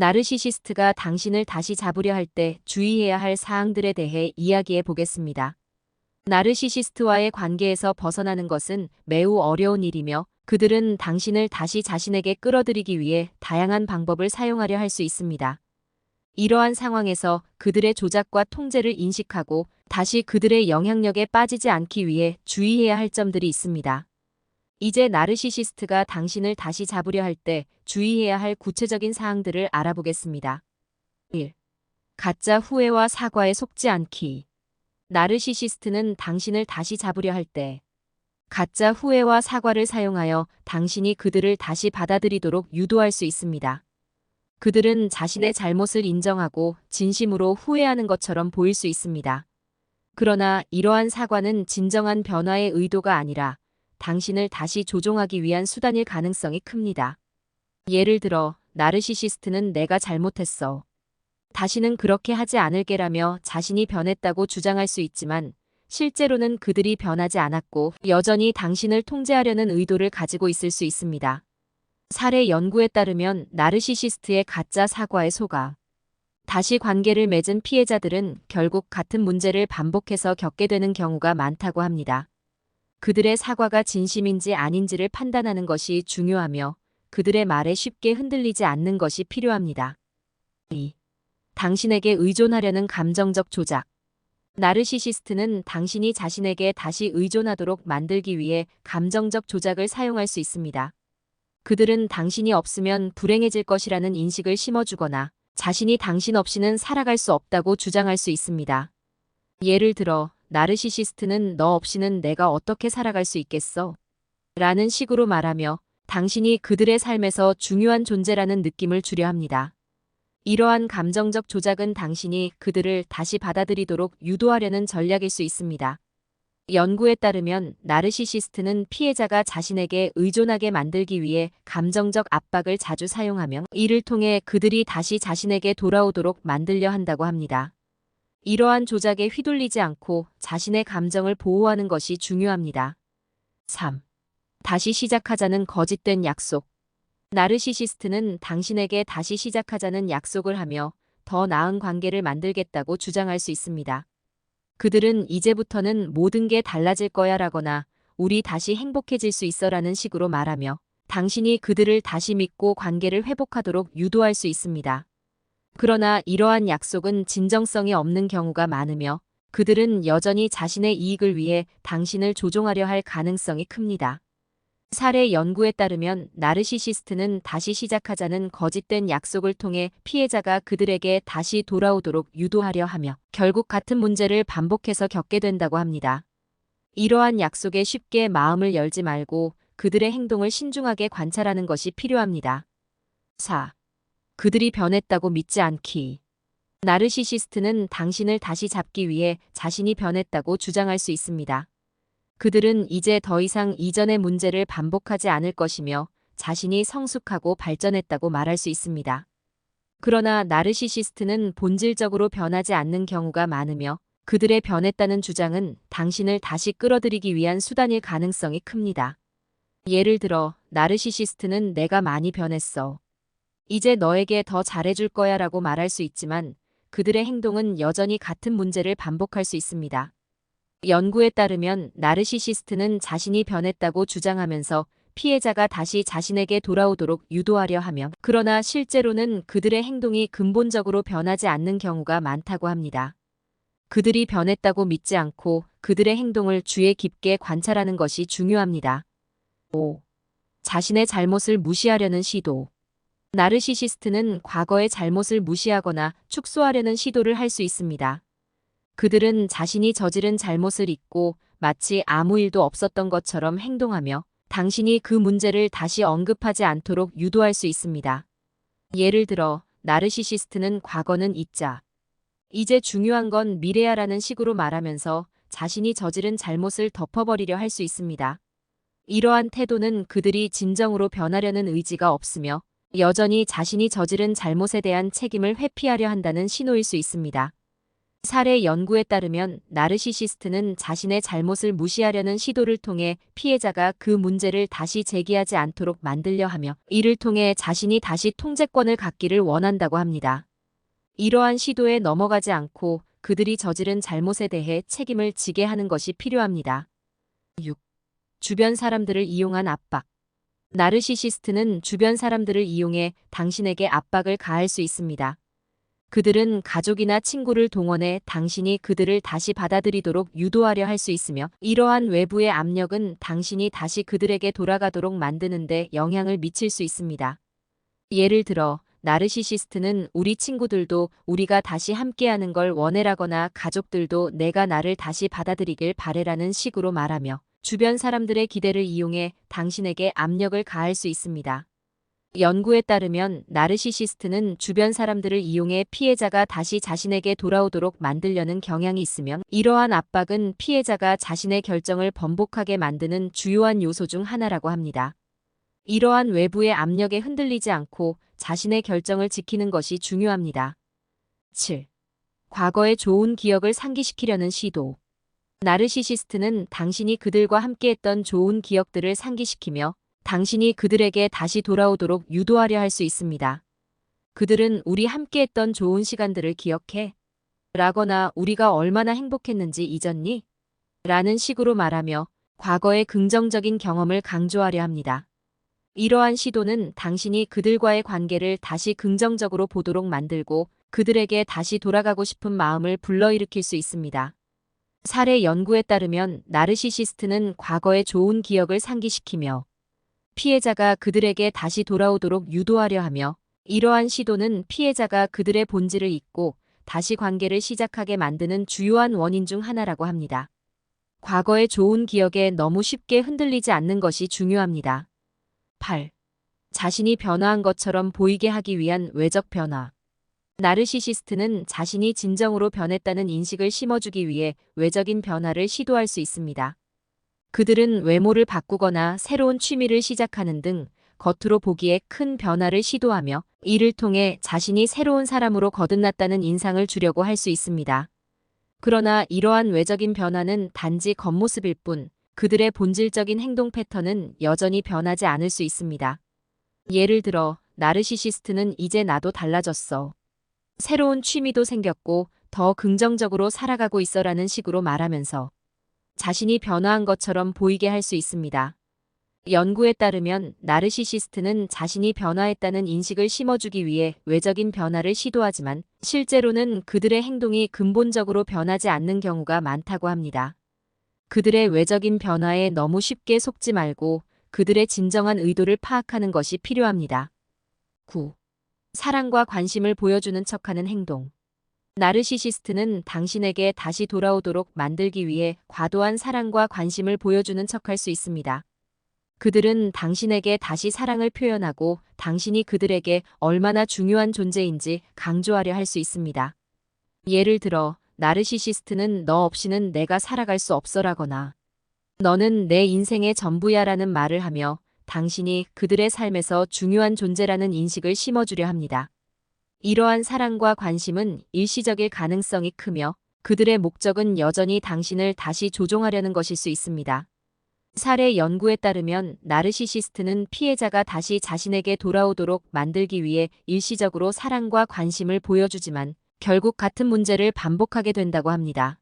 나르시시스트가 당신을 다시 잡으려 할 때 주의해야 할 사항들에 대해 이야기해 보겠습니다. 나르시시스트와의 관계에서 벗어나는 것은 매우 어려운 일이며 그들은 당신을 다시 자신에게 끌어들이기 위해 다양한 방법을 사용하려 할 수 있습니다. 이러한 상황에서 그들의 조작과 통제를 인식하고 다시 그들의 영향력에 빠지지 않기 위해 주의해야 할 점들이 있습니다. 이제 나르시시스트가 당신을 다시 잡으려 할 때 주의해야 할 구체적인 사항들을 알아보겠습니다. 1. 가짜 후회와 사과에 속지 않기. 나르시시스트는 당신을 다시 잡으려 할 때 가짜 후회와 사과를 사용하여 당신이 그들을 다시 받아들이도록 유도할 수 있습니다. 그들은 자신의 잘못을 인정하고 진심으로 후회하는 것처럼 보일 수 있습니다. 그러나 이러한 사과는 진정한 변화의 의도가 아니라 당신을 다시 조종하기 위한 수단일 가능성이 큽니다. 예를 들어, 나르시시스트는 내가 잘못했어. 다시는 그렇게 하지 않을게라며 자신이 변했다고 주장할 수 있지만 실제로는 그들이 변하지 않았고 여전히 당신을 통제하려는 의도를 가지고 있을 수 있습니다. 사례 연구에 따르면 나르시시스트의 가짜 사과에 속아 다시 관계를 맺은 피해자들은 결국 같은 문제를 반복해서 겪게 되는 경우가 많다고 합니다. 그들의 사과가 진심인지 아닌지를 판단하는 것이 중요하며 그들의 말에 쉽게 흔들리지 않는 것이 필요합니다. 2. 당신에게 의존하려는 감정적 조작. 나르시시스트는 당신이 자신에게 다시 의존하도록 만들기 위해 감정적 조작을 사용할 수 있습니다. 그들은 당신이 없으면 불행해질 것이라는 인식을 심어주거나 자신이 당신 없이는 살아갈 수 없다고 주장할 수 있습니다. 예를 들어, 나르시시스트는 너 없이는 내가 어떻게 살아갈 수 있겠어? 라는 식으로 말하며 당신이 그들의 삶에서 중요한 존재라는 느낌을 주려 합니다. 이러한 감정적 조작은 당신이 그들을 다시 받아들이도록 유도하려는 전략일 수 있습니다. 연구에 따르면 나르시시스트는 피해자가 자신에게 의존하게 만들기 위해 감정적 압박을 자주 사용하며 이를 통해 그들이 다시 자신에게 돌아오도록 만들려 한다고 합니다. 이러한 조작에 휘둘리지 않고 자신의 감정을 보호하는 것이 중요합니다. 3. 다시 시작하자는 거짓된 약속. 나르시시스트는 당신에게 다시 시작하자는 약속을 하며 더 나은 관계를 만들겠다고 주장할 수 있습니다. 그들은 이제부터는 모든 게 달라질 거야 라거나 우리 다시 행복해질 수 있어 라는 식으로 말하며 당신이 그들을 다시 믿고 관계를 회복하도록 유도할 수 있습니다. 그러나 이러한 약속은 진정성이 없는 경우가 많으며 그들은 여전히 자신의 이익을 위해 당신을 조종하려 할 가능성이 큽니다. 사례 연구에 따르면 나르시시스트는 다시 시작하자는 거짓된 약속을 통해 피해자가 그들에게 다시 돌아오도록 유도하려 하며 결국 같은 문제를 반복해서 겪게 된다고 합니다. 이러한 약속에 쉽게 마음을 열지 말고 그들의 행동을 신중하게 관찰하는 것이 필요합니다. 4. 그들이 변했다고 믿지 않기. 나르시시스트는 당신을 다시 잡기 위해 자신이 변했다고 주장할 수 있습니다. 그들은 이제 더 이상 이전의 문제를 반복하지 않을 것이며 자신이 성숙하고 발전했다고 말할 수 있습니다. 그러나 나르시시스트는 본질적으로 변하지 않는 경우가 많으며 그들의 변했다는 주장은 당신을 다시 끌어들이기 위한 수단일 가능성이 큽니다. 예를 들어, 나르시시스트는 내가 많이 변했어. 이제 너에게 더 잘해줄 거야 라고 말할 수 있지만 그들의 행동은 여전히 같은 문제를 반복할 수 있습니다. 연구에 따르면 나르시시스트는 자신이 변했다고 주장하면서 피해자가 다시 자신에게 돌아오도록 유도하려 하며 그러나 실제로는 그들의 행동이 근본적으로 변하지 않는 경우가 많다고 합니다. 그들이 변했다고 믿지 않고 그들의 행동을 주의 깊게 관찰하는 것이 중요합니다. 5. 자신의 잘못을 무시하려는 시도. 나르시시스트는 과거의 잘못을 무시하거나 축소하려는 시도를 할 수 있습니다. 그들은 자신이 저지른 잘못을 잊고 마치 아무 일도 없었던 것처럼 행동하며 당신이 그 문제를 다시 언급하지 않도록 유도할 수 있습니다. 예를 들어, 나르시시스트는 과거는 잊자. 이제 중요한 건 미래야라는 식으로 말하면서 자신이 저지른 잘못을 덮어버리려 할 수 있습니다. 이러한 태도는 그들이 진정으로 변하려는 의지가 없으며 여전히 자신이 저지른 잘못에 대한 책임을 회피하려 한다는 신호일 수 있습니다. 사례 연구에 따르면 나르시시스트는 자신의 잘못을 무시하려는 시도를 통해 피해자가 그 문제를 다시 제기하지 않도록 만들려 하며 이를 통해 자신이 다시 통제권을 갖기를 원한다고 합니다. 이러한 시도에 넘어가지 않고 그들이 저지른 잘못에 대해 책임을 지게 하는 것이 필요합니다. 6. 주변 사람들을 이용한 압박. 나르시시스트는 주변 사람들을 이용해 당신에게 압박을 가할 수 있습니다. 그들은 가족이나 친구를 동원해 당신이 그들을 다시 받아들이도록 유도하려 할 수 있으며 이러한 외부의 압력은 당신이 다시 그들에게 돌아가도록 만드는 데 영향을 미칠 수 있습니다. 예를 들어 나르시시스트는 우리 친구들도 우리가 다시 함께하는 걸 원해라거나 가족들도 내가 나를 다시 받아들이길 바래라는 식으로 말하며 주변 사람들의 기대를 이용해 당신에게 압력을 가할 수 있습니다. 연구에 따르면 나르시시스트는 주변 사람들을 이용해 피해자가 다시 자신에게 돌아오도록 만들려는 경향이 있으며 이러한 압박은 피해자가 자신의 결정을 번복하게 만드는 주요한 요소 중 하나라고 합니다. 이러한 외부의 압력에 흔들리지 않고 자신의 결정을 지키는 것이 중요합니다. 7. 과거의 좋은 기억을 상기시키려는 시도. 나르시시스트는 당신이 그들과 함께했던 좋은 기억들을 상기시키며 당신이 그들에게 다시 돌아오도록 유도하려 할 수 있습니다. 그들은 우리 함께했던 좋은 시간들을 기억해? 라거나 우리가 얼마나 행복했는지 잊었니? 라는 식으로 말하며 과거의 긍정적인 경험을 강조하려 합니다. 이러한 시도는 당신이 그들과의 관계를 다시 긍정적으로 보도록 만들고 그들에게 다시 돌아가고 싶은 마음을 불러일으킬 수 있습니다. 사례 연구에 따르면 나르시시스트는 과거의 좋은 기억을 상기시키며 피해자가 그들에게 다시 돌아오도록 유도하려 하며 이러한 시도는 피해자가 그들의 본질을 잊고 다시 관계를 시작하게 만드는 주요한 원인 중 하나라고 합니다. 과거의 좋은 기억에 너무 쉽게 흔들리지 않는 것이 중요합니다. 8. 자신이 변화한 것처럼 보이게 하기 위한 외적 변화. 나르시시스트는 자신이 진정으로 변했다는 인식을 심어주기 위해 외적인 변화를 시도할 수 있습니다. 그들은 외모를 바꾸거나 새로운 취미를 시작하는 등 겉으로 보기에 큰 변화를 시도하며 이를 통해 자신이 새로운 사람으로 거듭났다는 인상을 주려고 할 수 있습니다. 그러나 이러한 외적인 변화는 단지 겉모습일 뿐 그들의 본질적인 행동 패턴은 여전히 변하지 않을 수 있습니다. 예를 들어 나르시시스트는 이제 나도 달라졌어. 새로운 취미도 생겼고 더 긍정적으로 살아가고 있어라는 식으로 말하면서 자신이 변화한 것처럼 보이게 할 수 있습니다. 연구에 따르면 나르시시스트는 자신이 변화했다는 인식을 심어주기 위해 외적인 변화를 시도하지만 실제로는 그들의 행동이 근본적으로 변하지 않는 경우가 많다고 합니다. 그들의 외적인 변화에 너무 쉽게 속지 말고 그들의 진정한 의도를 파악하는 것이 필요합니다. 9. 사랑과 관심을 보여주는 척하는 행동. 나르시시스트는 당신에게 다시 돌아오도록 만들기 위해 과도한 사랑과 관심을 보여주는 척할 수 있습니다. 그들은 당신에게 다시 사랑을 표현하고 당신이 그들에게 얼마나 중요한 존재인지 강조하려 할 수 있습니다. 예를 들어 나르시시스트는 너 없이는 내가 살아갈 수 없어라거나 너는 내 인생의 전부야라는 말을 하며 당신이 그들의 삶에서 중요한 존재라는 인식을 심어주려 합니다. 이러한 사랑과 관심은 일시적일 가능성이 크며 그들의 목적은 여전히 당신을 다시 조종하려는 것일 수 있습니다. 사례 연구에 따르면 나르시시스트는 피해자가 다시 자신에게 돌아오도록 만들기 위해 일시적으로 사랑과 관심을 보여주지만 결국 같은 문제를 반복하게 된다고 합니다.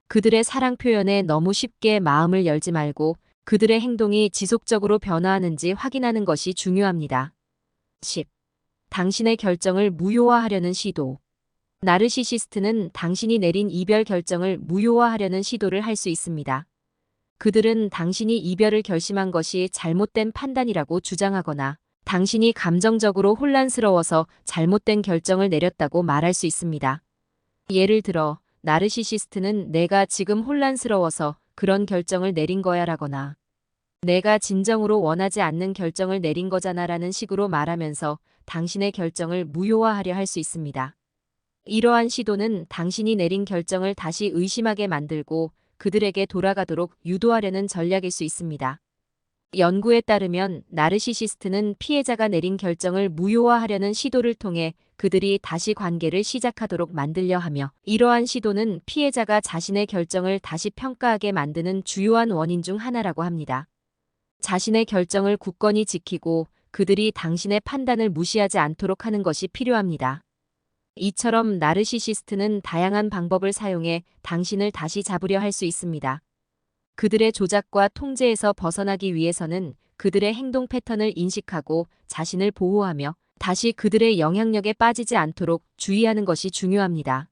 그들의 사랑 표현에 너무 쉽게 마음을 열지 말고 그들의 행동이 지속적으로 변화하는지 확인하는 것이 중요합니다. 10. 당신의 결정을 무효화하려는 시도. 나르시시스트는 당신이 내린 이별 결정을 무효화하려는 시도를 할 수 있습니다. 그들은 당신이 이별을 결심한 것이 잘못된 판단이라고 주장하거나 당신이 감정적으로 혼란스러워서 잘못된 결정을 내렸다고 말할 수 있습니다. 예를 들어 나르시시스트는 내가 지금 혼란스러워서 그런 결정을 내린 거야라거나 내가 진정으로 원하지 않는 결정을 내린 거잖아라는 식으로 말하면서 당신의 결정을 무효화하려 할 수 있습니다. 이러한 시도는 당신이 내린 결정을 다시 의심하게 만들고 그들에게 돌아가도록 유도하려는 전략일 수 있습니다. 연구에 따르면 나르시시스트는 피해자가 내린 결정을 무효화하려는 시도를 통해 그들이 다시 관계를 시작하도록 만들려 하며, 이러한 시도는 피해자가 자신의 결정을 다시 평가하게 만드는 주요한 원인 중 하나라고 합니다. 자신의 결정을 굳건히 지키고 그들이 당신의 판단을 무시하지 않도록 하는 것이 필요합니다. 이처럼 나르시시스트는 다양한 방법을 사용해 당신을 다시 잡으려 할 수 있습니다. 그들의 조작과 통제에서 벗어나기 위해서는 그들의 행동 패턴을 인식하고 자신을 보호하며 다시 그들의 영향력에 빠지지 않도록 주의하는 것이 중요합니다.